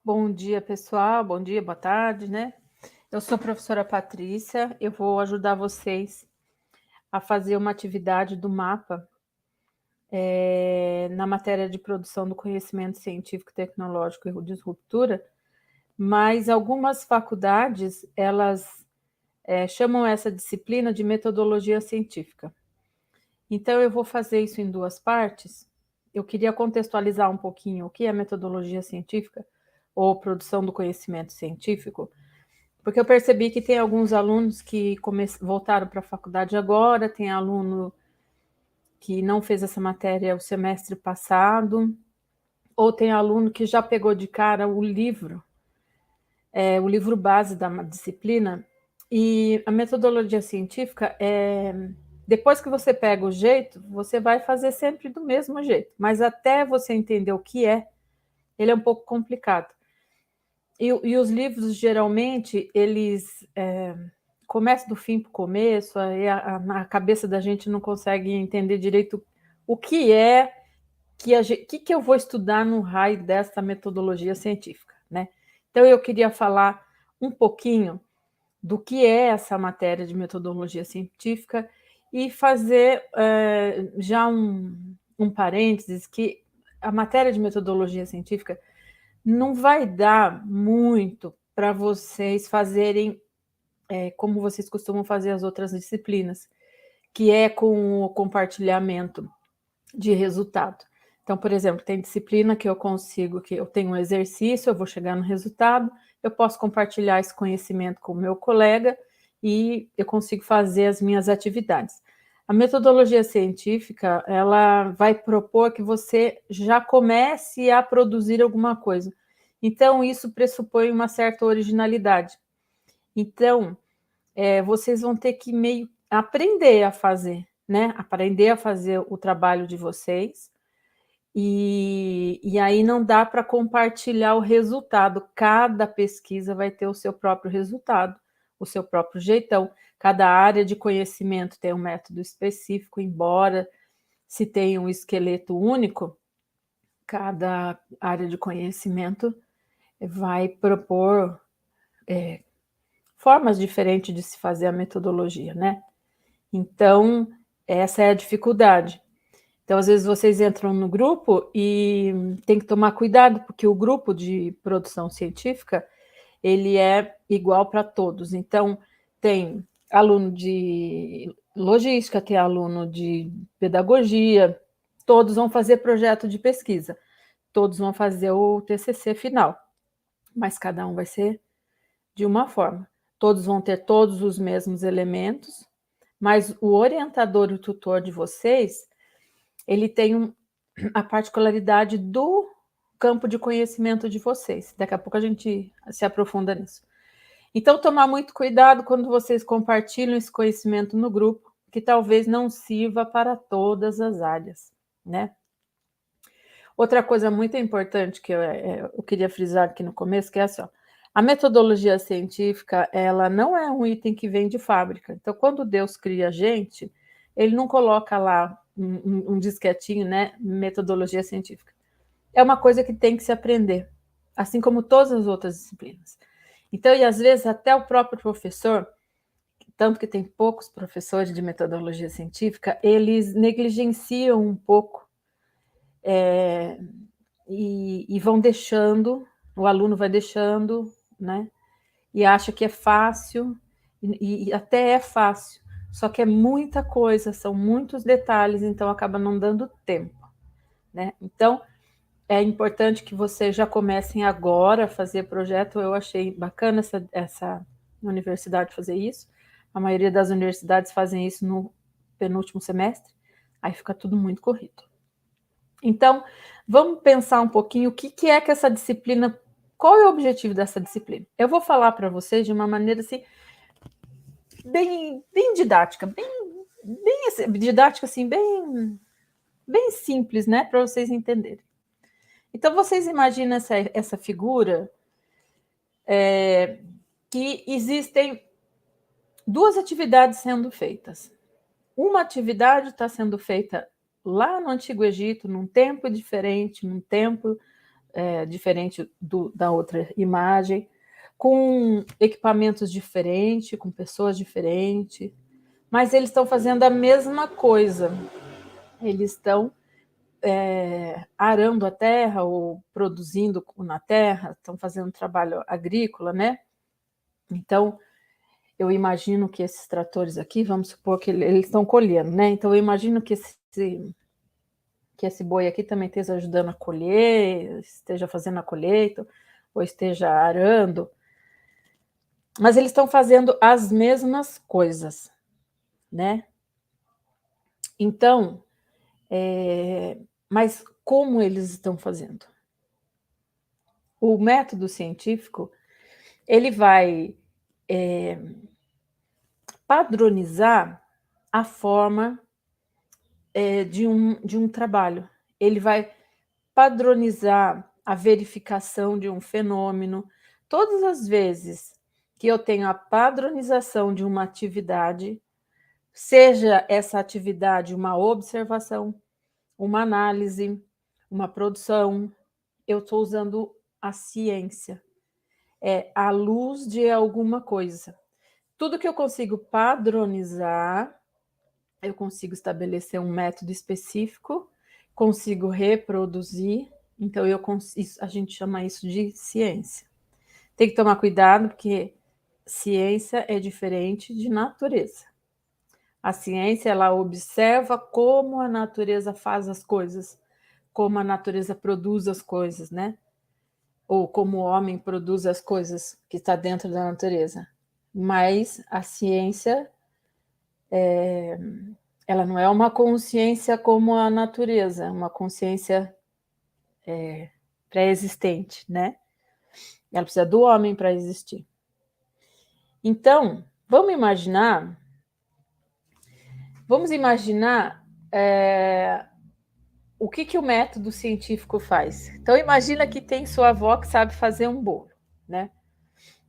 Bom dia, pessoal. Bom dia, boa tarde, né? Eu sou a professora Patrícia. Eu vou ajudar vocês a fazer uma atividade do mapa na matéria de produção do conhecimento científico, tecnológico e de ruptura, mas algumas faculdades, elas chamam essa disciplina de metodologia científica. Então, eu vou fazer isso em duas partes. Eu queria contextualizar um pouquinho o que é metodologia científica ou produção do conhecimento científico, porque eu percebi que tem alguns alunos que voltaram para a faculdade agora, tem aluno que não fez essa matéria o semestre passado, ou tem aluno que já pegou de cara o livro base da disciplina, e a metodologia científica depois que você pega o jeito, você vai fazer sempre do mesmo jeito, mas até você entender o que ele é um pouco complicado. E os livros, geralmente, eles começam do fim para o começo, aí a cabeça da gente não consegue entender direito o que que eu vou estudar no raio dessa metodologia científica, né? Então, eu queria falar um pouquinho do que é essa matéria de metodologia científica e fazer já um parênteses que a matéria de metodologia científica não vai dar muito para vocês fazerem como vocês costumam fazer as outras disciplinas, que é com o compartilhamento de resultado. Então, por exemplo, tem disciplina que eu tenho um exercício, eu vou chegar no resultado, eu posso compartilhar esse conhecimento com o meu colega e eu consigo fazer as minhas atividades. A metodologia científica, ela vai propor que você já comece a produzir alguma coisa. Então, isso pressupõe uma certa originalidade. Então, vocês vão ter que meio aprender a fazer, né? Aprender a fazer o trabalho de vocês. E aí não dá para compartilhar o resultado. Cada pesquisa vai ter o seu próprio resultado, o seu próprio jeitão. Cada área de conhecimento tem um método específico, embora se tenha um esqueleto único, cada área de conhecimento vai propor formas diferentes de se fazer a metodologia, né? Então, essa é a dificuldade. Então, às vezes, vocês entram no grupo e tem que tomar cuidado, porque o grupo de produção científica, ele é igual para todos. Então, tem aluno de logística, tem aluno de pedagogia, todos vão fazer projeto de pesquisa, todos vão fazer o TCC final, mas cada um vai ser de uma forma. Todos vão ter todos os mesmos elementos, mas o orientador, o tutor de vocês, ele tem a particularidade do campo de conhecimento de vocês. Daqui a pouco a gente se aprofunda nisso. Então, tomar muito cuidado quando vocês compartilham esse conhecimento no grupo, que talvez não sirva para todas as áreas, né? Outra coisa muito importante que eu queria frisar aqui no começo, que é assim, ó, a metodologia científica, ela não é um item que vem de fábrica. Então, quando Deus cria a gente, ele não coloca lá um disquetinho, né, metodologia científica. É uma coisa que tem que se aprender, assim como todas as outras disciplinas. Então, e às vezes até o próprio professor, tanto que tem poucos professores de metodologia científica, eles negligenciam um pouco e vão deixando, o aluno vai deixando, né? E acha que é fácil, e até é fácil, só que é muita coisa, são muitos detalhes, então acaba não dando tempo, né? Então, é importante que vocês já comecem agora a fazer projeto. Eu achei bacana essa universidade fazer isso. A maioria das universidades fazem isso no penúltimo semestre, aí fica tudo muito corrido. Então, vamos pensar um pouquinho o que é que essa disciplina, qual é o objetivo dessa disciplina? Eu vou falar para vocês de uma maneira assim, bem didática, bem didática, assim, bem simples, né, para vocês entenderem. Então, vocês imaginam essa figura que existem duas atividades sendo feitas. Uma atividade está sendo feita lá no Antigo Egito, num tempo diferente, num tempo diferente da outra imagem, com equipamentos diferentes, com pessoas diferentes, mas eles estão fazendo a mesma coisa. Eles estão arando a terra ou produzindo na terra, estão fazendo trabalho agrícola, né? Então, eu imagino que esses tratores aqui, vamos supor que eles estão colhendo, né? Então, eu imagino que esse boi aqui também esteja ajudando a colher, esteja fazendo a colheita, ou esteja arando. Mas eles estão fazendo as mesmas coisas, né? Então, mas como eles estão fazendo? O método científico, ele vai padronizar a forma de um trabalho. Ele vai padronizar a verificação de um fenômeno. Todas as vezes que eu tenho a padronização de uma atividade, seja essa atividade uma observação, uma análise, uma produção, eu estou usando a ciência, a luz de alguma coisa. Tudo que eu consigo padronizar, eu consigo estabelecer um método específico, consigo reproduzir, então a gente chama isso de ciência. Tem que tomar cuidado, porque ciência é diferente de natureza. A ciência, ela observa como a natureza faz as coisas, como a natureza produz as coisas, né? Ou como o homem produz as coisas que está dentro da natureza. Mas a ciência, ela não é uma consciência como a natureza, é uma consciência pré-existente, né? Ela precisa do homem para existir. Então, vamos imaginar o que o método científico faz. Então, imagina que tem sua avó que sabe fazer um bolo, né?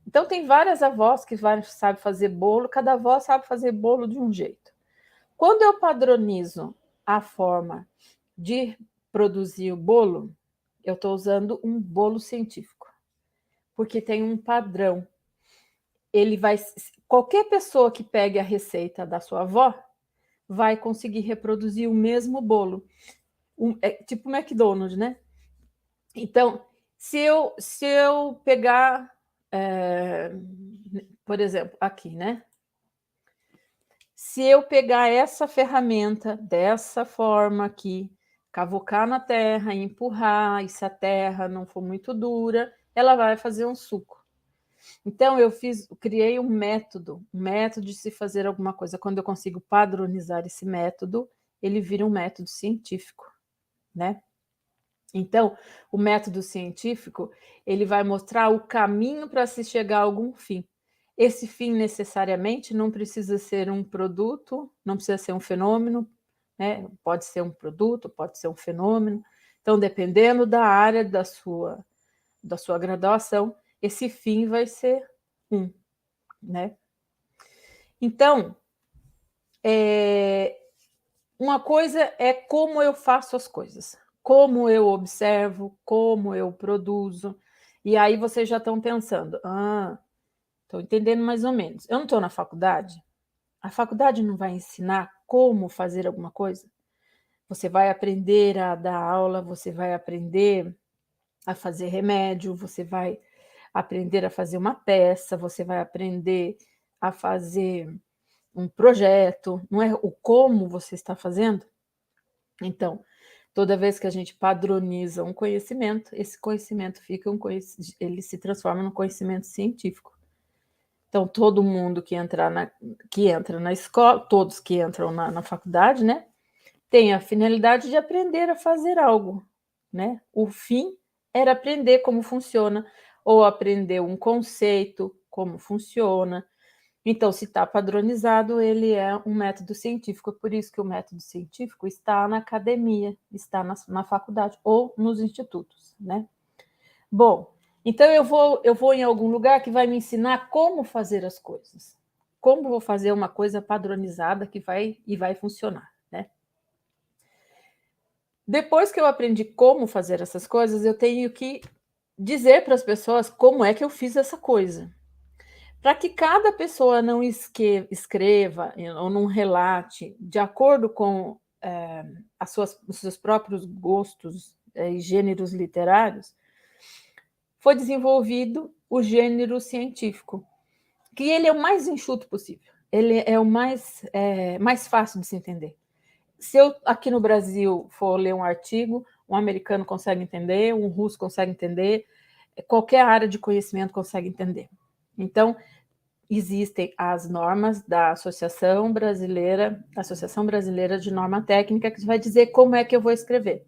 Então, tem várias avós que sabem fazer bolo, cada avó sabe fazer bolo de um jeito. Quando eu padronizo a forma de produzir o bolo, eu estou usando um bolo científico, porque tem um padrão. Qualquer pessoa que pegue a receita da sua avó vai conseguir reproduzir o mesmo bolo. Tipo McDonald's, né? Então, se eu pegar, por exemplo, aqui, né? Se eu pegar essa ferramenta dessa forma aqui, cavocar na terra, empurrar, e se a terra não for muito dura, ela vai fazer um suco. Então, criei um método de se fazer alguma coisa. Quando eu consigo padronizar esse método, ele vira um método científico, né? Então, o método científico, ele vai mostrar o caminho para se chegar a algum fim. Esse fim, necessariamente, não precisa ser um produto, não precisa ser um fenômeno, né? Pode ser um produto, pode ser um fenômeno. Então, dependendo da área da sua graduação, esse fim vai ser né? Então, uma coisa é como eu faço as coisas, como eu observo, como eu produzo. E aí vocês já estão pensando, estou entendendo mais ou menos. Eu não estou na faculdade? A faculdade não vai ensinar como fazer alguma coisa? Você vai aprender a dar aula, você vai aprender a fazer remédio, você vai aprender a fazer uma peça, você vai aprender a fazer um projeto, não é o como você está fazendo? Então, toda vez que a gente padroniza um conhecimento, esse conhecimento ele se transforma num conhecimento científico. Então, todo mundo que entra na escola, todos que entram na faculdade, né, tem a finalidade de aprender a fazer algo, né? O fim era aprender como funciona, ou aprender um conceito, como funciona. Então, se está padronizado, ele é um método científico. Por isso que o método científico está na academia, está na faculdade ou nos institutos, né? Bom, então eu vou em algum lugar que vai me ensinar como fazer as coisas. Como vou fazer uma coisa padronizada que vai funcionar, né? Depois que eu aprendi como fazer essas coisas, eu tenho que dizer para as pessoas como é que eu fiz essa coisa. Para que cada pessoa não escreva ou não relate de acordo com os seus próprios gostos e gêneros literários, foi desenvolvido o gênero científico, que ele é o mais enxuto possível, ele é o mais fácil de se entender. Se eu, aqui no Brasil, for ler um artigo, um americano consegue entender, um russo consegue entender, qualquer área de conhecimento consegue entender. Então, existem as normas da Associação Brasileira de Norma Técnica, que vai dizer como é que eu vou escrever.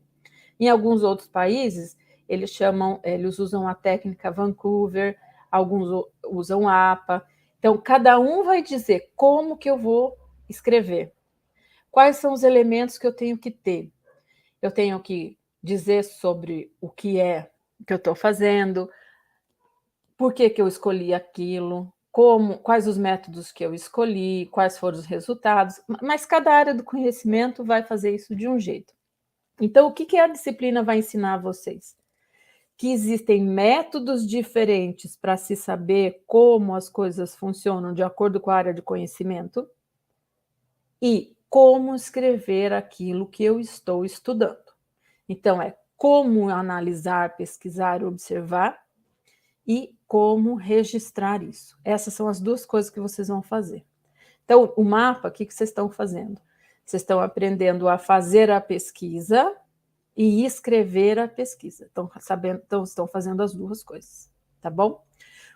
Em alguns outros países, eles usam a técnica Vancouver, alguns usam APA. Então, cada um vai dizer como que eu vou escrever. Quais são os elementos que eu tenho que ter? Eu tenho que dizer sobre o que é que eu estou fazendo, por que eu escolhi aquilo, quais os métodos que eu escolhi, quais foram os resultados, mas cada área do conhecimento vai fazer isso de um jeito. Então, o que a disciplina vai ensinar a vocês? Que existem métodos diferentes para se saber como as coisas funcionam de acordo com a área de conhecimento e como escrever aquilo que eu estou estudando. Então, é como analisar, pesquisar, observar e como registrar isso. Essas são as duas coisas que vocês vão fazer. Então, o mapa, o que vocês estão fazendo? Vocês estão aprendendo a fazer a pesquisa e escrever a pesquisa. Estão fazendo as duas coisas, tá bom?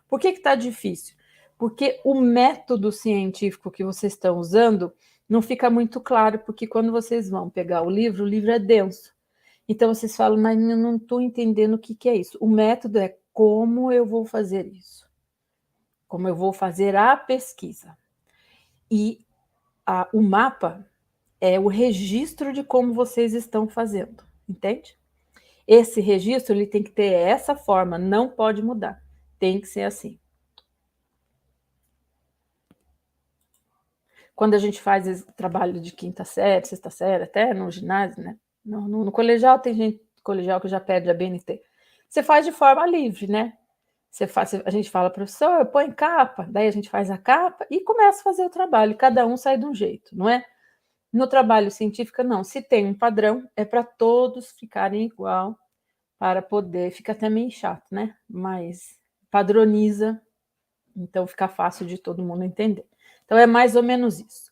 Por que está difícil? Porque o método científico que vocês estão usando não fica muito claro, porque quando vocês vão pegar o livro é denso. Então, vocês falam, mas eu não estou entendendo o que é isso. O método é como eu vou fazer isso. Como eu vou fazer a pesquisa. E o mapa é o registro de como vocês estão fazendo, entende? Esse registro ele tem que ter essa forma, não pode mudar. Tem que ser assim. Quando a gente faz esse trabalho de quinta série, sexta série, até no ginásio, né? No colegial, tem gente colegial que já pede a BNT. Você faz de forma livre, né? A gente fala, professor, põe capa, daí a gente faz a capa e começa a fazer o trabalho. Cada um sai de um jeito, não é? No trabalho científico, não. Se tem um padrão, é para todos ficarem igual, para poder. Fica até meio chato, né? Mas padroniza, então fica fácil de todo mundo entender. Então é mais ou menos isso.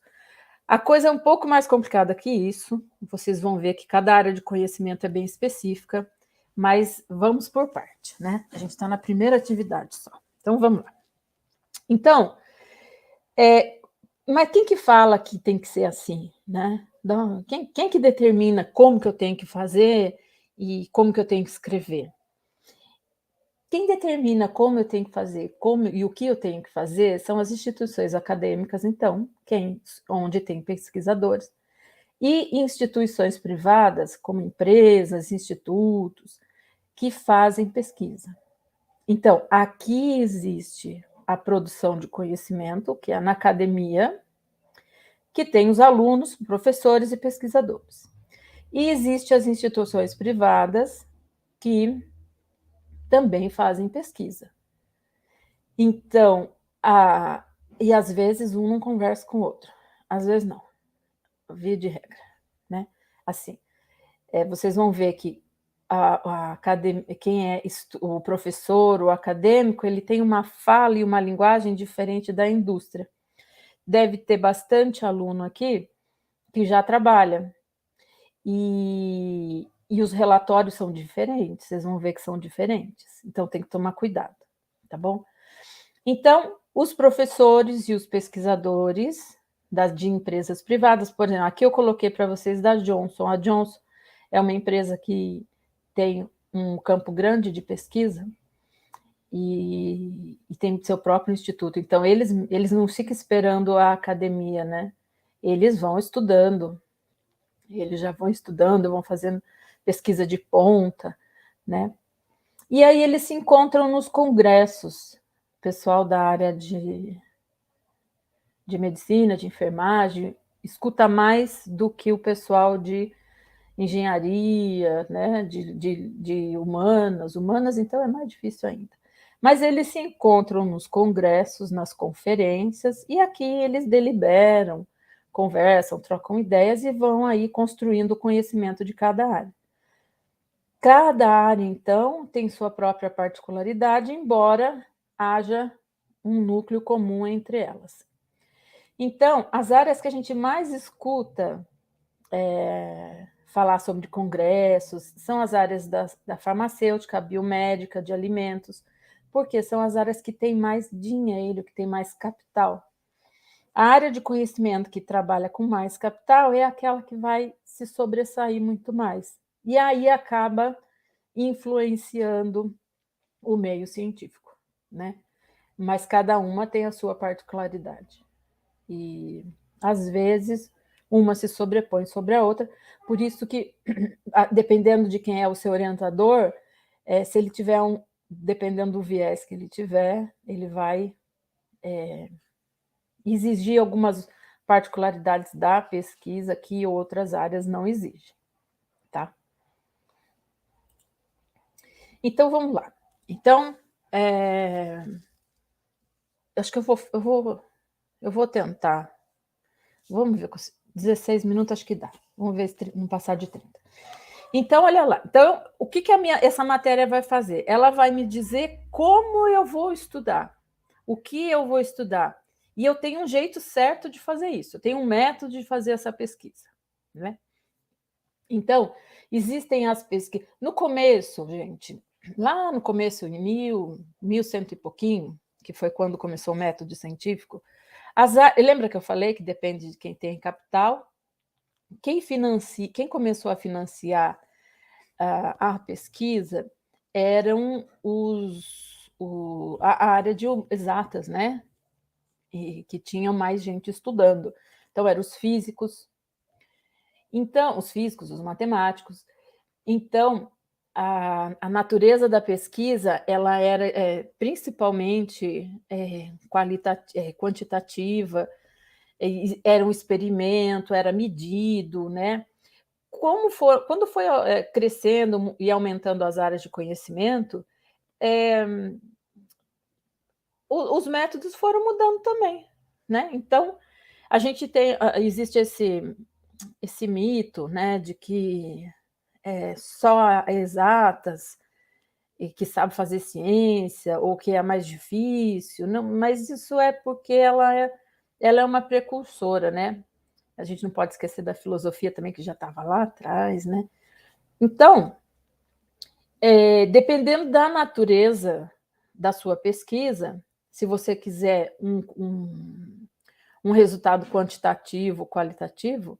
A coisa é um pouco mais complicada que isso. Vocês vão ver que cada área de conhecimento é bem específica, mas vamos por parte, né? A gente está na primeira atividade só. Então vamos lá. Então, mas quem que fala que tem que ser assim, né? Quem que determina como que eu tenho que fazer e como que eu tenho que escrever? Quem determina como eu tenho que fazer, como e o que eu tenho que fazer são as instituições acadêmicas, então, onde tem pesquisadores, e instituições privadas, como empresas, institutos, que fazem pesquisa. Então, aqui existe a produção de conhecimento, que é na academia, que tem os alunos, professores e pesquisadores. E existem as instituições privadas, que também fazem pesquisa. Então, e às vezes um não conversa com o outro, às vezes não, via de regra, né? Assim, vocês vão ver que quem é o professor, o acadêmico, ele tem uma fala e uma linguagem diferente da indústria. Deve ter bastante aluno aqui que já trabalha, e os relatórios são diferentes, vocês vão ver que são diferentes, então tem que tomar cuidado, tá bom? Então, os professores e os pesquisadores de empresas privadas, por exemplo, aqui eu coloquei para vocês da Johnson. A Johnson é uma empresa que tem um campo grande de pesquisa e tem seu próprio instituto. Então, eles não ficam esperando a academia, né? Eles vão estudando, vão fazendo pesquisa de ponta, né? E aí eles se encontram nos congressos, pessoal da área de medicina, de enfermagem, escuta mais do que o pessoal de engenharia, né, de humanas, então é mais difícil ainda. Mas eles se encontram nos congressos, nas conferências, e aqui eles deliberam, conversam, trocam ideias e vão aí construindo o conhecimento de cada área. Cada área, então, tem sua própria particularidade, embora haja um núcleo comum entre elas. Então, as áreas que a gente mais escuta falar sobre congressos são as áreas da farmacêutica, biomédica, de alimentos, porque são as áreas que têm mais dinheiro, que têm mais capital. A área de conhecimento que trabalha com mais capital é aquela que vai se sobressair muito mais. E aí acaba influenciando o meio científico, né? Mas cada uma tem a sua particularidade. E, às vezes, uma se sobrepõe sobre a outra, por isso que, dependendo de quem é o seu orientador, se ele tiver dependendo do viés que ele tiver, ele vai exigir algumas particularidades da pesquisa que outras áreas não exigem, tá? Então, vamos lá. Então, acho que eu vou tentar. Vamos ver, 16 minutos acho que dá. Vamos ver se não passar de 30. Então, olha lá. Então, o que essa matéria vai fazer? Ela vai me dizer como eu vou estudar, o que eu vou estudar. E eu tenho um jeito certo de fazer isso, eu tenho um método de fazer essa pesquisa, né? Então, existem as pesquisas. No começo, gente, lá no começo, em 1100 e pouquinho, que foi quando começou o método científico, lembra que eu falei que depende de quem tem capital? Quem começou a financiar a pesquisa eram a área de exatas, né? E que tinham mais gente estudando. Então, eram os físicos, os matemáticos. Então, a natureza da pesquisa ela era principalmente quantitativa, era um experimento, era medido, né? Quando foi crescendo e aumentando as áreas de conhecimento, os métodos foram mudando também, né? Então, existe esse mito, né, de que só exatas e que sabe fazer ciência ou que é mais difícil, não, mas isso é porque ela é uma precursora, né? A gente não pode esquecer da filosofia também, que já estava lá atrás, né? Então, dependendo da natureza da sua pesquisa, se você quiser um resultado quantitativo, qualitativo,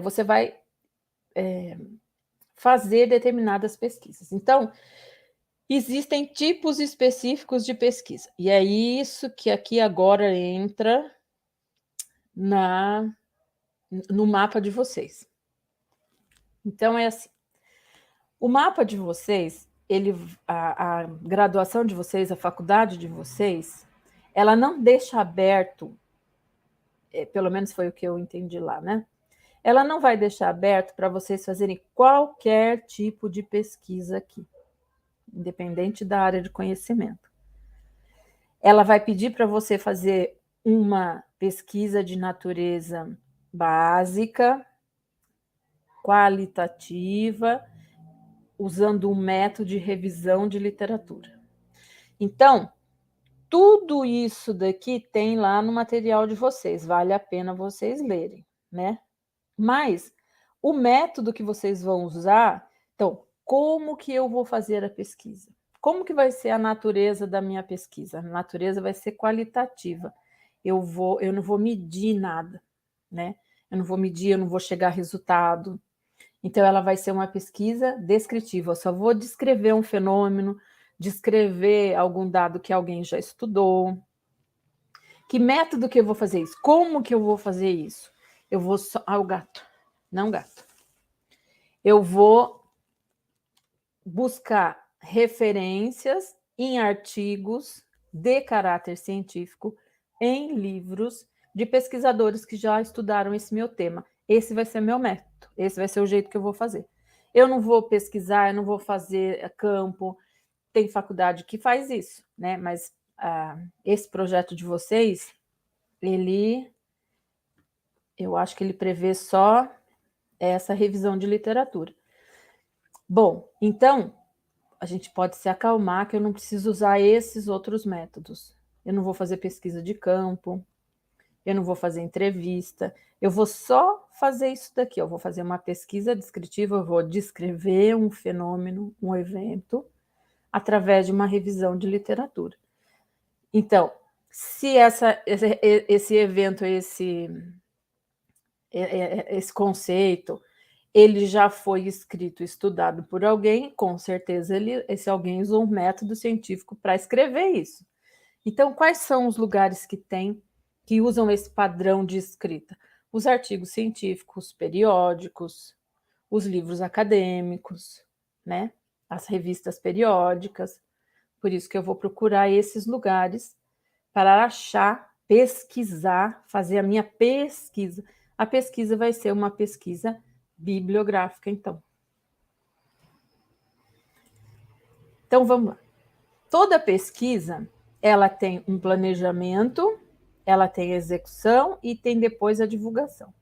você vai fazer determinadas pesquisas. Então, existem tipos específicos de pesquisa, e é isso que aqui agora entra no mapa de vocês. Então, é assim, o mapa de vocês, a graduação de vocês, a faculdade de vocês, ela não deixa aberto, pelo menos foi o que eu entendi lá, né? Ela não vai deixar aberto para vocês fazerem qualquer tipo de pesquisa aqui, independente da área de conhecimento. Ela vai pedir para você fazer uma pesquisa de natureza básica, qualitativa, usando um método de revisão de literatura. Então, tudo isso daqui tem lá no material de vocês, vale a pena vocês lerem, né? Mas o método que vocês vão usar, então, como que eu vou fazer a pesquisa? Como que vai ser a natureza da minha pesquisa? A natureza vai ser qualitativa. Eu não vou medir nada, né? Eu não vou medir, eu não vou chegar a resultado. Então, ela vai ser uma pesquisa descritiva. Eu só vou descrever um fenômeno, descrever algum dado que alguém já estudou. Que método que eu vou fazer isso? Como que eu vou fazer isso? Eu vou só... o gato. Não gato. Eu vou buscar referências em artigos de caráter científico, em livros de pesquisadores que já estudaram esse meu tema. Esse vai ser meu método. pronto, esse vai ser o jeito que eu vou fazer. Eu não vou pesquisar, eu não vou fazer campo, tem faculdade que faz isso, né? Mas esse projeto de vocês, eu acho que ele prevê só essa revisão de literatura. Bom, então, a gente pode se acalmar que eu não preciso usar esses outros métodos. Eu não vou fazer pesquisa de campo, eu não vou fazer entrevista, eu vou só fazer isso daqui, eu vou fazer uma pesquisa descritiva, eu vou descrever um fenômeno, um evento, através de uma revisão de literatura. Então, se esse evento, esse conceito, ele já foi escrito, estudado por alguém, com certeza esse alguém usou um método científico para escrever isso. Então, quais são os lugares que usam esse padrão de escrita? Os artigos científicos, periódicos, os livros acadêmicos, né? As revistas periódicas. Por isso que eu vou procurar esses lugares para achar, pesquisar, fazer a minha pesquisa. A pesquisa vai ser uma pesquisa bibliográfica, então. Então, vamos lá. Toda pesquisa, ela tem um planejamento, ela tem a execução e tem depois a divulgação.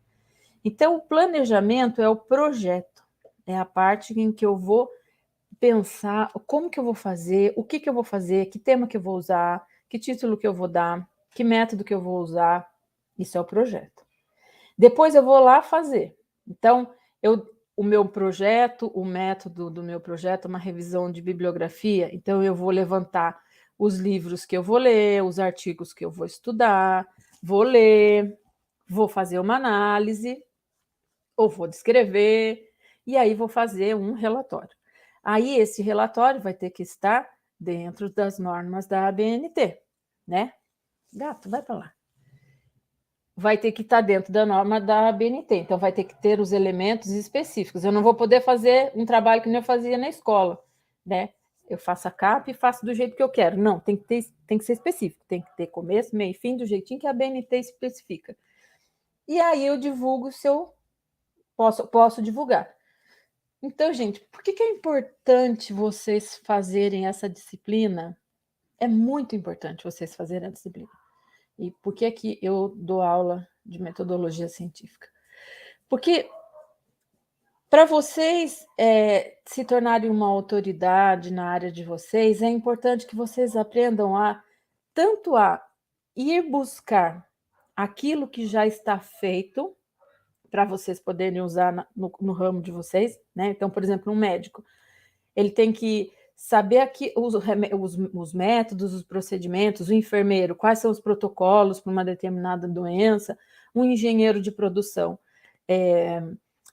Então, o planejamento é o projeto, é a parte em que eu vou pensar como que eu vou fazer, o que eu vou fazer, que tema que eu vou usar, que título que eu vou dar, que método que eu vou usar. Isso é o projeto. Depois eu vou lá fazer. Então, o meu projeto, o método do meu projeto é uma revisão de bibliografia. Então, eu vou levantar os livros que eu vou ler, os artigos que eu vou estudar, vou ler, vou fazer uma análise, ou vou descrever, e aí vou fazer um relatório. Aí esse relatório vai ter que estar dentro das normas da ABNT, né? Gato, vai para lá. Vai ter que estar dentro da norma da ABNT, então vai ter que ter os elementos específicos. Eu não vou poder fazer um trabalho que nem eu fazia na escola, né? Eu faço a capa e faço do jeito que eu quero. Não, tem que ser específico, tem que ter começo, meio e fim, do jeitinho que a ABNT especifica. E aí eu divulgo se eu posso divulgar. Então, gente, por que é importante vocês fazerem essa disciplina? É muito importante vocês fazerem a disciplina. E por que que eu dou aula de metodologia científica? Porque para vocês se tornarem uma autoridade na área de vocês, é importante que vocês aprendam tanto a ir buscar aquilo que já está feito, para vocês poderem usar no ramo de vocês, né? Então, por exemplo, um médico, ele tem que saber aqui os métodos, os procedimentos, o enfermeiro, quais são os protocolos para uma determinada doença, um engenheiro de produção,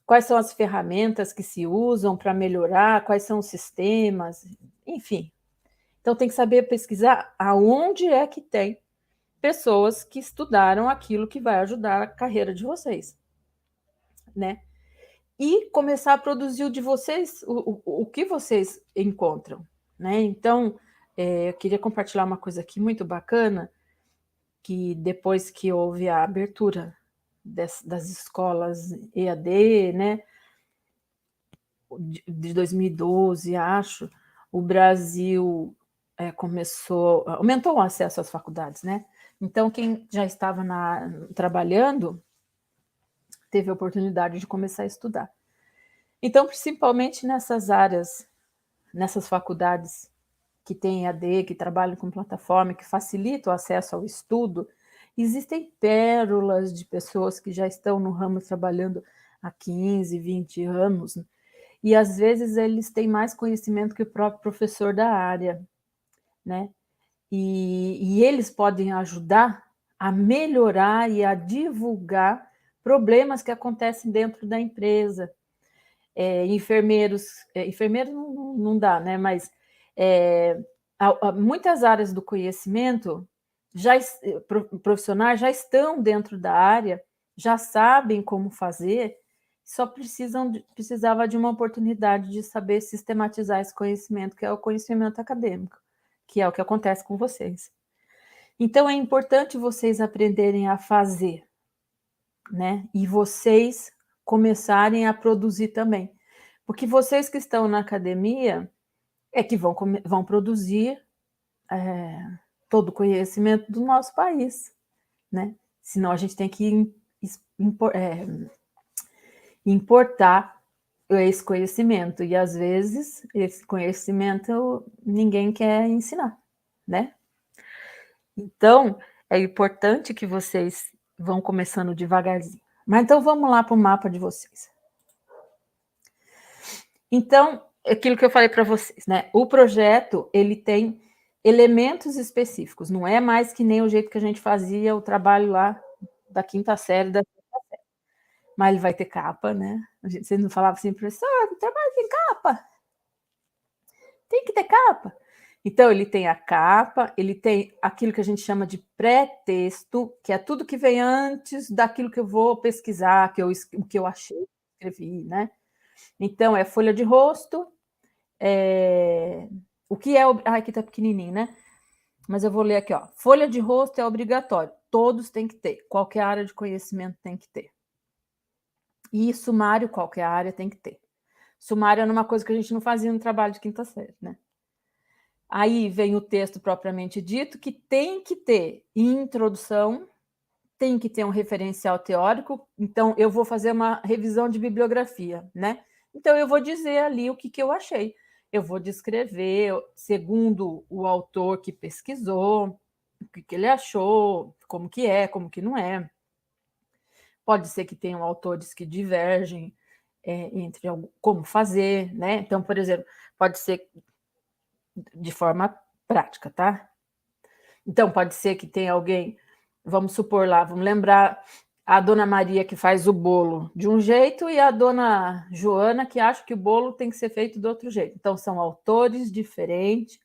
quais são as ferramentas que se usam para melhorar, quais são os sistemas, enfim. Então, tem que saber pesquisar aonde é que tem pessoas que estudaram aquilo que vai ajudar a carreira de vocês, né? E começar a produzir o de vocês, o que vocês encontram, né? Então, eu queria compartilhar uma coisa aqui muito bacana, que depois que houve a abertura das escolas EAD, né, de 2012, acho, o Brasil aumentou o acesso às faculdades, né? Então, quem já estava trabalhando teve a oportunidade de começar a estudar. Então, principalmente nessas áreas, nessas faculdades que têm EAD, que trabalham com plataforma, que facilitam o acesso ao estudo, existem pérolas de pessoas que já estão no ramo trabalhando há 15, 20 anos, e às vezes eles têm mais conhecimento que o próprio professor da área, né? E eles podem ajudar a melhorar e a divulgar problemas que acontecem dentro da empresa. Enfermeiros não dá, né? Mas muitas áreas do conhecimento profissionais já estão dentro da área, já sabem como fazer, só precisava de uma oportunidade de saber sistematizar esse conhecimento, que é o conhecimento acadêmico, que é o que acontece com vocês. Então, é importante vocês aprenderem a fazer, né? E vocês começarem a produzir também. Porque vocês que estão na academia é que vão produzir todo o conhecimento do nosso país, né? Senão a gente tem que importar esse conhecimento, e às vezes esse conhecimento ninguém quer ensinar, né? Então, é importante que vocês vão começando devagarzinho. Mas então vamos lá para o mapa de vocês. Então, aquilo que eu falei para vocês, né? O projeto, ele tem elementos específicos, não é mais que nem o jeito que a gente fazia o trabalho lá da quinta série, mas ele vai ter capa, né? Vocês não falavam assim, professor, o trabalho tem capa. Tem que ter capa. Então, ele tem a capa, ele tem aquilo que a gente chama de pré-texto, que é tudo que vem antes daquilo que eu vou pesquisar, o que eu achei, escrevi, né? Então, é folha de rosto, o que é... aqui tá pequenininho, né? Mas eu vou ler aqui, ó. Folha de rosto é obrigatório, todos têm que ter, qualquer área de conhecimento tem que ter. E sumário, qualquer área tem que ter. Sumário era uma coisa que a gente não fazia no trabalho de quinta série, né? Aí vem o texto propriamente dito, que tem que ter introdução, tem que ter um referencial teórico. Então, eu vou fazer uma revisão de bibliografia, né? Então, eu vou dizer ali o que eu achei. Eu vou descrever, segundo o autor que pesquisou, o que ele achou, como que não é. Pode ser que tenham autores que divergem entre como fazer, né? Então, por exemplo, pode ser de forma prática, tá? Então, pode ser que tenha alguém, vamos supor lá, vamos lembrar a dona Maria que faz o bolo de um jeito e a dona Joana que acha que o bolo tem que ser feito de outro jeito. Então, são autores diferentes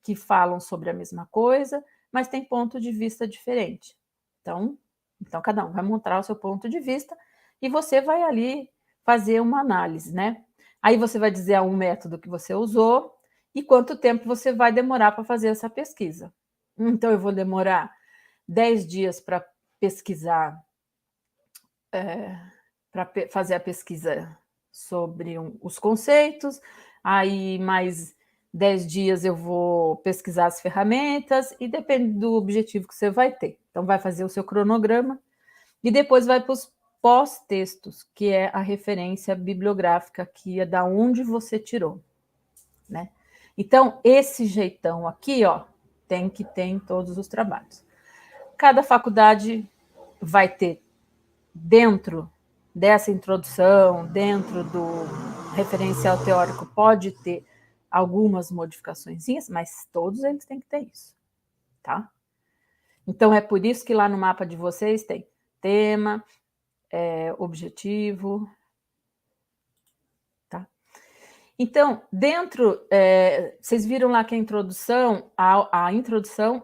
que falam sobre a mesma coisa, mas tem ponto de vista diferente. Então cada um vai mostrar o seu ponto de vista e você vai ali fazer uma análise, né? Aí você vai dizer um método que você usou e quanto tempo você vai demorar para fazer essa pesquisa. Então, eu vou demorar 10 dias para pesquisar, para fazer a pesquisa sobre os conceitos, aí mais 10 dias eu vou pesquisar as ferramentas, e depende do objetivo que você vai ter. Então, vai fazer o seu cronograma, e depois vai para os pós-textos, que é a referência bibliográfica, que é da onde você tirou, né? Então, esse jeitão aqui, ó, tem que ter em todos os trabalhos. Cada faculdade vai ter, dentro dessa introdução, dentro do referencial teórico, pode ter algumas modificações, mas todos eles têm que ter isso, tá? Então, é por isso que lá no mapa de vocês tem tema, objetivo, tá? Então, dentro, vocês viram lá que a introdução,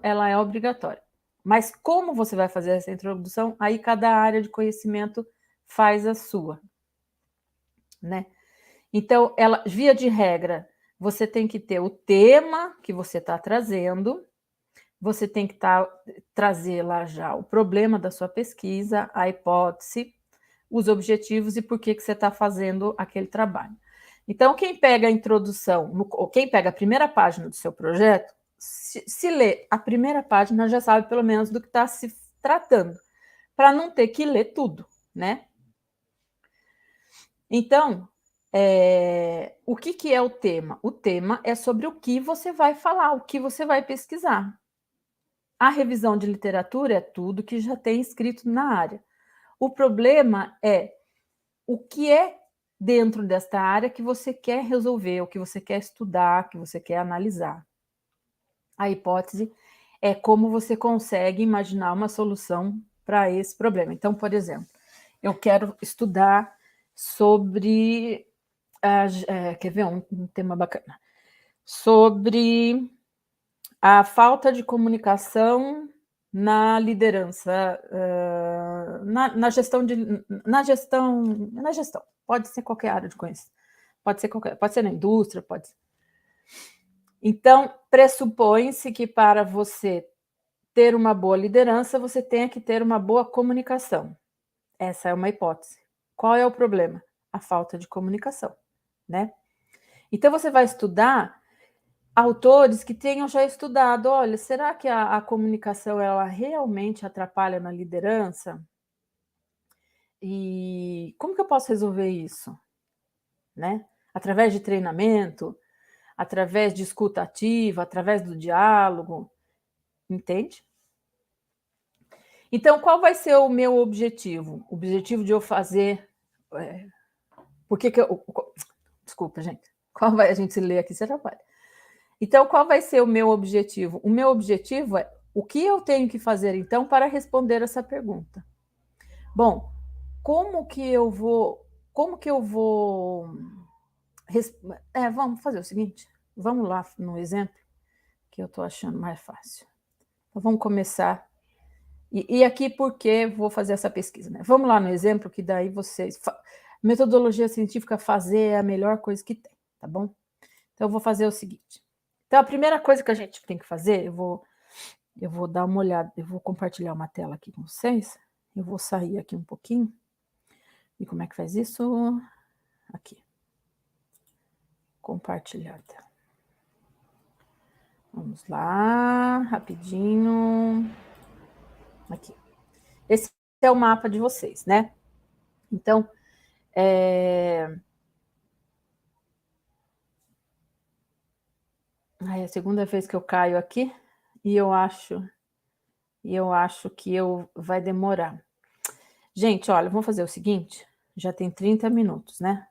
ela é obrigatória. Mas como você vai fazer essa introdução, aí cada área de conhecimento faz a sua, né? Então, via de regra, você tem que ter o tema que você está trazendo, você tem que trazer lá já o problema da sua pesquisa, a hipótese, os objetivos e por que você está fazendo aquele trabalho. Então, quem pega a introdução, ou quem pega a primeira página do seu projeto, se lê a primeira página, já sabe pelo menos do que está se tratando, para não ter que ler tudo, né? Então, o que é o tema? O tema é sobre o que você vai falar, o que você vai pesquisar. A revisão de literatura é tudo que já tem escrito na área. O problema é o que é dentro desta área que você quer resolver, o que você quer estudar, que você quer analisar. A hipótese é como você consegue imaginar uma solução para esse problema. Então, por exemplo, eu quero estudar sobre... quer ver um tema bacana? Sobre a falta de comunicação na liderança, na gestão, pode ser qualquer área de conhecimento, pode ser na indústria, pode ser. Então, pressupõe-se que para você ter uma boa liderança, você tenha que ter uma boa comunicação. Essa é uma hipótese, Qual é o problema? A falta de comunicação, né? Então, você vai estudar autores que tenham já estudado. Olha, será que a comunicação ela realmente atrapalha na liderança? E como que eu posso resolver isso? Né? Através de treinamento, através de escuta ativa, através do diálogo, entende? Então, qual vai ser o meu objetivo? O objetivo de eu fazer... por que eu... Desculpa, gente. Qual vai... A gente se lê aqui, você atrapalha. Então, qual vai ser o meu objetivo? O meu objetivo é o que eu tenho que fazer, então, para responder essa pergunta. Bom, como que eu vou... vamos fazer o seguinte. Vamos lá no exemplo, que eu estou achando mais fácil. Então, vamos começar. E aqui, por que vou fazer essa pesquisa? Né? Vamos lá no exemplo, que daí vocês... Metodologia científica, fazer é a melhor coisa que tem, tá bom? Então, eu vou fazer o seguinte. Então, a primeira coisa que a gente tem que fazer, eu vou dar uma olhada, eu vou compartilhar uma tela aqui com vocês. Eu vou sair aqui um pouquinho. E como é que faz isso? Aqui. Compartilhar a tela. Vamos lá, rapidinho. Aqui. Esse é o mapa de vocês, né? Então, é a segunda vez que eu caio aqui e eu acho que vai demorar. Gente, olha, vamos fazer o seguinte, já tem 30 minutos, né?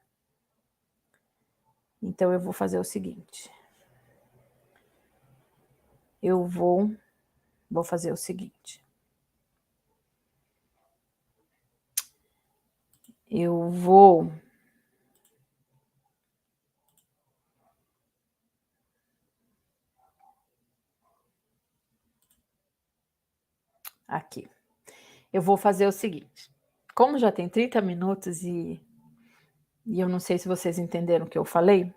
Então, eu vou fazer o seguinte. Eu vou fazer o seguinte. Eu vou... Aqui. Eu vou fazer o seguinte. Como já tem 30 minutos e eu não sei se vocês entenderam o que eu falei,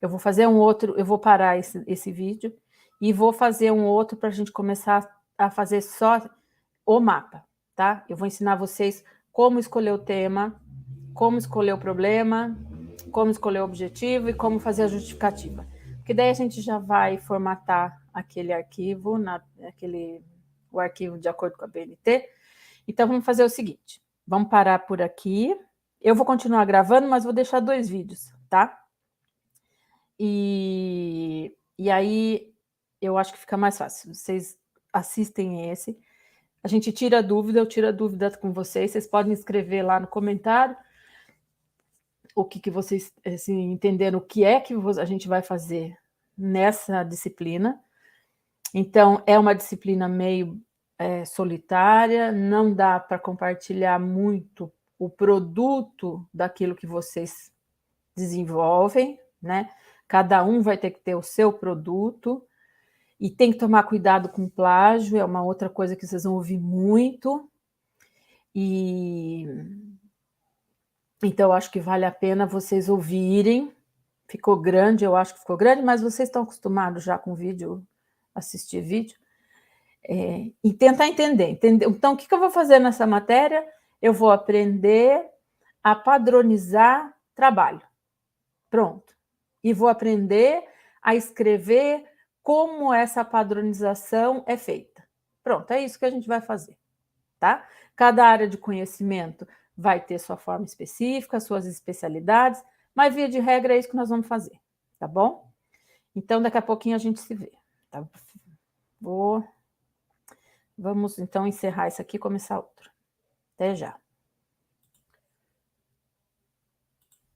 eu vou fazer um outro, eu vou parar esse vídeo e vou fazer um outro para a gente começar a fazer só o mapa, tá? Eu vou ensinar vocês como escolher o tema, como escolher o problema, como escolher o objetivo e como fazer a justificativa. Porque daí a gente já vai formatar aquele arquivo, o arquivo de acordo com a BNT. Então, vamos fazer o seguinte, vamos parar por aqui. Eu vou continuar gravando, mas vou deixar 2 vídeos, tá? E aí, eu acho que fica mais fácil. Vocês assistem esse. A gente tira a dúvida, eu tiro a dúvida com vocês. Vocês podem escrever lá no comentário o que vocês assim, entenderam, o que é que a gente vai fazer nessa disciplina. Então, é uma disciplina meio solitária, não dá para compartilhar muito o produto daquilo que vocês desenvolvem, né? Cada um vai ter que ter o seu produto e tem que tomar cuidado com plágio, é uma outra coisa que vocês vão ouvir muito. Então, eu acho que vale a pena vocês ouvirem. Ficou grande, eu acho que ficou grande, mas vocês estão acostumados já com vídeo, assistir vídeo. E tentar entender. Então, o que eu vou fazer nessa matéria? Eu vou aprender a padronizar trabalho. Pronto. E vou aprender a escrever como essa padronização é feita. Pronto, é isso que a gente vai fazer, tá? Cada área de conhecimento vai ter sua forma específica, suas especialidades, mas, via de regra, é isso que nós vamos fazer, tá bom? Então, daqui a pouquinho a gente se vê, tá? Vamos, então, encerrar isso aqui e começar outro. Até já.